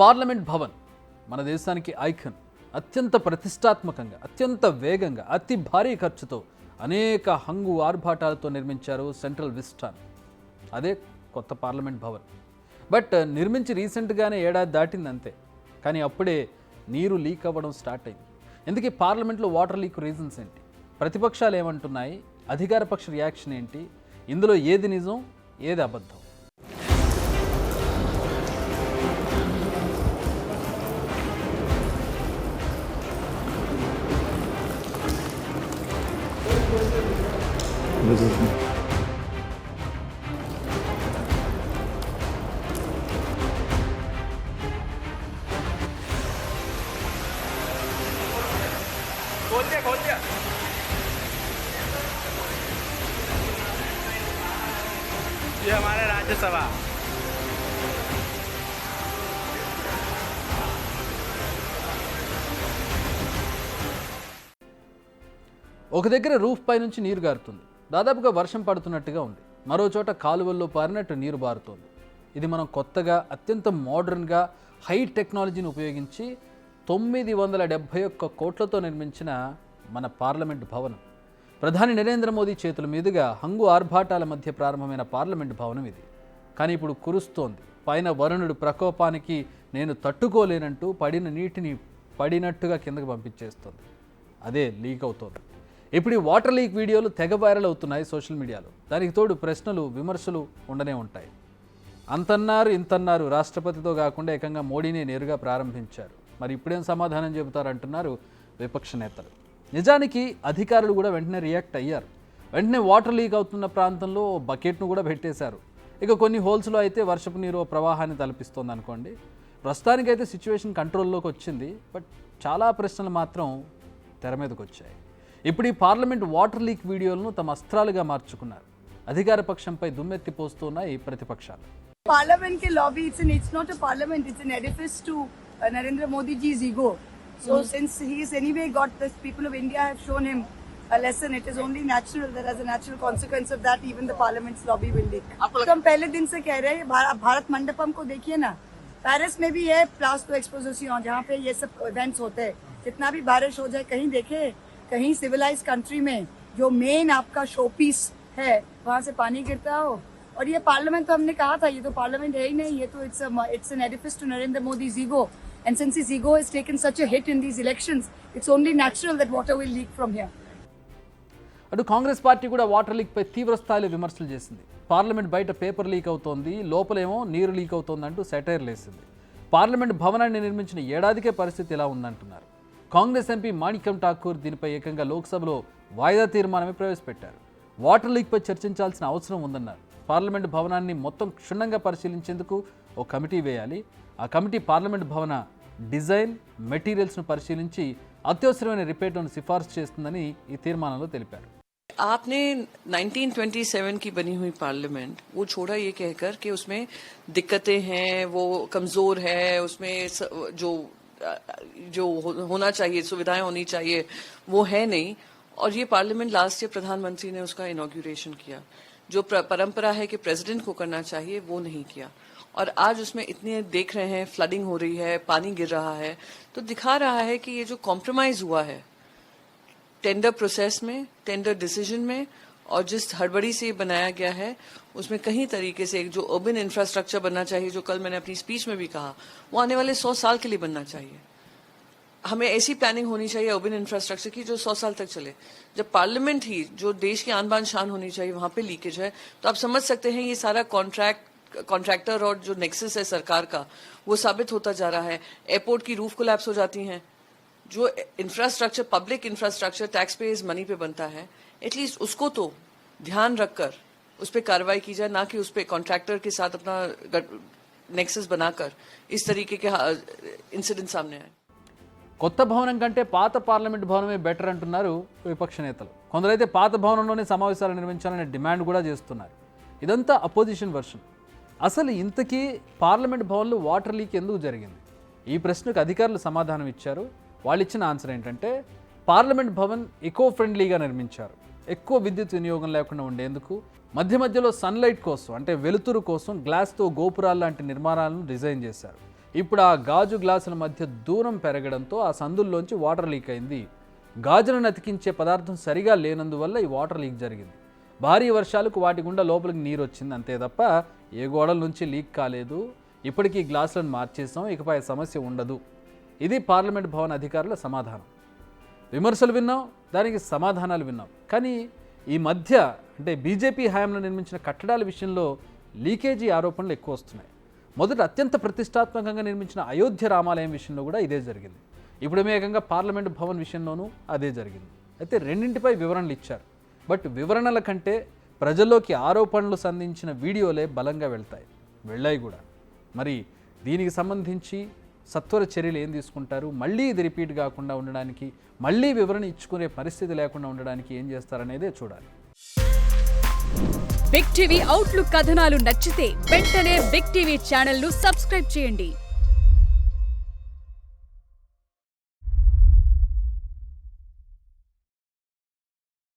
Parliament Bhavan మన దేశానికి icon. అత్యంత ప్రతిష్టాత్మకంగా, అత్యంత వేగంగా, అతి భారీ ఖర్చుతో అనేక హంగు ఆర్భాటాలతో నిర్మించారు సెంట్రల్ విస్టాన్. అదే కొత్త పార్లమెంట్ భవన్. బట్ నిర్మించి రీసెంట్గానే ఏడాది దాటింది అంతే. కానీ అప్పుడే నీరు లీక్ అవ్వడం స్టార్ట్ అయింది. ఎందుకు పార్లమెంట్లో వాటర్ లీక్ రీజన్స్ ఏంటి? ప్రతిపక్షాలు ఏమంటున్నాయి? అధికార పక్ష రియాక్షన్ ఏంటి? ఇందులో ఏది నిజం, ఏది అబద్ధం? खोल दिया ये हमारे राज्यसभा ఒక దగ్గర రూఫ్ పై నుంచి నీరు గారుతుంది. దాదాపుగా వర్షం పడుతున్నట్టుగా ఉంది. మరో చోట కాలువల్లో పారినట్టు నీరు బారుతోంది. ఇది మనం కొత్తగా అత్యంత మోడర్న్గా హై టెక్నాలజీని ఉపయోగించి 971 కోట్లతో నిర్మించిన మన పార్లమెంట్ భవనం. ప్రధాని నరేంద్ర మోదీ చేతుల మీదుగా హంగు ఆర్భాటాల మధ్య ప్రారంభమైన పార్లమెంట్ భవనం ఇది. కానీ ఇప్పుడు కురుస్తోంది. పైన వరుణుడు ప్రకోపానికి నేను తట్టుకోలేనంటూ పడిన నీటిని పడినట్టుగా కిందకు పంపించేస్తుంది. అదే లీక్ అవుతోంది. ఇప్పుడు ఈ వాటర్ లీక్ వీడియోలు తెగ వైరల్ అవుతున్నాయి సోషల్ మీడియాలో. దానికి తోడు ప్రశ్నలు, విమర్శలు ఉండనే ఉంటాయి. అంతన్నారు ఇంతన్నారు, రాష్ట్రపతితో కాకుండా ఏకంగా మోడీనే నేరుగా ప్రారంభించారు. మరి ఇప్పుడేం సమాధానం చెబుతారంటున్నారు విపక్ష నేతలు. నిజానికి అధికారులు కూడా వెంటనే రియాక్ట్ అయ్యారు. వెంటనే వాటర్ లీక్ అవుతున్న ప్రాంతంలో బకెట్ను కూడా పెట్టేశారు. ఇక కొన్ని హోల్స్లో అయితే వర్షపు నీరు ప్రవాహాన్ని తలపిస్తోంది అనుకోండి. ప్రస్తుతానికైతే సిచ్యువేషన్ కంట్రోల్లోకి వచ్చింది. బట్ చాలా ప్రశ్నలు మాత్రం తెర మీదకి వచ్చాయి. ఇప్పుడు ఈ పార్లమెంట్ వాటర్ లీక్ వీడియోలను తమ అస్త్రాలుగా మార్చుకున్నారు. అధికార పక్షంపై దుమ్మెత్తిపోస్తున్నాయి ప్రతిపక్షాలు. Parliament ke lobby, it's not a parliament, it's an edifice to Narendra Modi ji's ego. So since he is anyway got the people of India have shown him a lesson, it is only natural that as a natural consequence of that even the parliament's lobby will leak. तो हम पहले दिन से कह रहे हैं भारत मंडपम को देखिए ना, पेरिस में भी है प्लास्टो एक्सपोजिशन जहाँ पे ये सब इवेंट्स होते हैं. जितना भी बारिश हो जाए कहीं देखे, कहीं सिविलाइज कंट्री में जो मेन आपका शो पीस है वहाँ से पानी गिरता हो. और ये पार्लियामेंट तो हमने कहा था, ये तो पार्लियामेंट है ही नहीं, ये तो it's an edifice to Narendra Modi's ego. And since his ego has taken such a hit in these elections, it's only natural that water will leak from here. అటు కాంగ్రెస్ పార్టీ కూడా వాటర్ లీక్ పై తీవ్ర స్థాయిలో విమర్శలు చేసింది. Parliament బయట paper leak అవుతోంది, లోపలేమో నీరు leak అవుతోందంటూ సెటైర్లు వేసింది. పార్లమెంట్ భవనాన్ని నిర్మించిన ఏడాదికే పరిస్థితి ఇలా ఉందంటున్నారు. కాంగ్రెస్ ఎంపీ మాణిక్యం ఠాకూర్ దీనిపై ఏకంగా లోక్సభలో వాయిదా తీర్మానమే ప్రవేశపెట్టారు. వాటర్ లీక్పై చర్చించాల్సిన అవసరం ఉందన్నారు. పార్లమెంట్ భవనాన్ని మొత్తం క్షుణ్ణంగా పరిశీలించేందుకు ఓ కమిటీ వేయాలి. ఆ కమిటీ పార్లమెంట్ భవన డిజైన్, మెటీరియల్స్ను పరిశీలించి అత్యవసరమైన రిపేర్లను సిఫార్సు చేస్తుందని ఈ తీర్మానంలో తెలిపారు. आपने 1927 की बनी हुई पार्लियामेंट वो छोड़ा ये कहकर कि उसमें दिक्कतें हैं, वो कमजोर है, उसमें जो जो होना चाहिए, सुविधाएं होनी चाहिए, वो है नहीं. और ये पार्लियामेंट लास्ट ईयर प्रधानमंत्री ने उसका इनॉग्रेशन किया. जो परंपरा है कि प्रेसिडेंट को करना चाहिए वो नहीं किया. और आज उसमें इतने देख रहे हैं, फ्लडिंग हो रही है, पानी गिर रहा है, तो दिखा रहा है कि ये जो कॉम्प्रोमाइज हुआ है टेंडर प्रोसेस में, टेंडर डिसीजन में, और जिस हड़बड़ी से बनाया गया है उसमें कहीं तरीके से एक जो अर्बन इंफ्रास्ट्रक्चर बनना चाहिए, जो कल मैंने अपनी स्पीच में भी कहा, वो आने वाले 100 साल के लिए बनना चाहिए. हमें ऐसी प्लानिंग होनी चाहिए अर्बन इंफ्रास्ट्रक्चर की जो 100 साल तक चले. जब पार्लियामेंट ही जो देश की आन बान शान होनी चाहिए वहां पे लीकेज है, तो आप समझ सकते हैं ये सारा कॉन्ट्रैक्टर और जो नेक्सस है सरकार का वो साबित होता जा रहा है. एयरपोर्ट की रूफ कोलैप्स हो जाती हैं. जो infrastructure, public infrastructure tax payers money पे बनता है, एटलीस्ट उसको तो ध्यान रखकर उस पर कार्रवाई की जाए, ना कि उस पर कॉन्ट्रैक्टर के साथ अपना नेक्सस बनाकर इस तरीके के इंसिडेंट सामने आए. కొత్త భవనం కంటే పాత పార్లమెంట్ భవనమే బెటర్ అంటున్నారు విపక్ష నేతలు. కొందరైతే పాత భవనంలోనే సమావేశాలు నిర్వహించాలనే డిమాండ్ కూడా చేస్తున్నారు. ఇదంతా అపోజిషన్ వర్షన్. అసలు ఇంతకీ పార్లమెంట్ భవన్లో వాటర్ లీక్ ఎందుకు జరిగింది? ఈ ప్రశ్నకు అధికారులు సమాధానం ఇచ్చారు. వాళ్ళు ఇచ్చిన ఆన్సర్ ఏంటంటే పార్లమెంట్ భవన్ ఎకో ఫ్రెండ్లీగా నిర్మించారు. ఎక్కువ విద్యుత్ వినియోగం లేకుండా ఉండేందుకు మధ్య మధ్యలో సన్లైట్ కోసం, అంటే వెలుతురు కోసం గ్లాస్తో గోపురాలు లాంటి నిర్మాణాలను డిజైన్ చేశారు. ఇప్పుడు ఆ గాజు గ్లాసుల మధ్య దూరం పెరగడంతో ఆ సందుల్లోంచి వాటర్ లీక్ అయింది. గాజులను అతికించే పదార్థం సరిగా లేనందువల్ల ఈ వాటర్ లీక్ జరిగింది. భారీ వర్షాలకు వాటి గుండా లోపలికి నీరు వచ్చింది, అంతే తప్ప ఏ గోడల నుంచి లీక్ కాలేదు. ఇప్పటికీ గ్లాసులను మార్చేసాం, ఇకపై సమస్య ఉండదు. ఇది పార్లమెంట్ భవన్ అధికారుల సమాధానం. విమర్శలు విన్నాం, దానికి సమాధానాలు విన్నాం. కానీ ఈ మధ్య అంటే బీజేపీ హయాంలో నిర్మించిన కట్టడాల విషయంలో లీకేజీ ఆరోపణలు ఎక్కువ వస్తున్నాయి. మొదట అత్యంత ప్రతిష్టాత్మకంగా నిర్మించిన అయోధ్య రామాలయం విషయంలో కూడా ఇదే జరిగింది. ఇప్పుడు ఏకంగా పార్లమెంట్ భవన్ విషయంలోనూ అదే జరిగింది. అయితే రెండింటిపై వివరణలు ఇచ్చారు. బట్ వివరణల కంటే ప్రజల్లోకి ఆరోపణలు సంధించిన వీడియోలే బలంగా వెళ్ళాయి కూడా. మరి దీనికి సంబంధించి సత్వర చర్యలు ఏం తీసుకుంటారు, మళ్ళీ ఇది రిపీట్ కాకుండా ఉండడానికి, మళ్ళీ వివరణ ఇచ్చుకునే పరిస్థితి లేకుండా ఉండడానికి ఏం చేస్తారనేదే చూడాలి. బిగ్ టీవీ అవుట్లుక్ కథనాలు నచ్చితే వెంటనే బిగ్ టీవీ ఛానల్ ను సబ్స్క్రైబ్ చేయండి.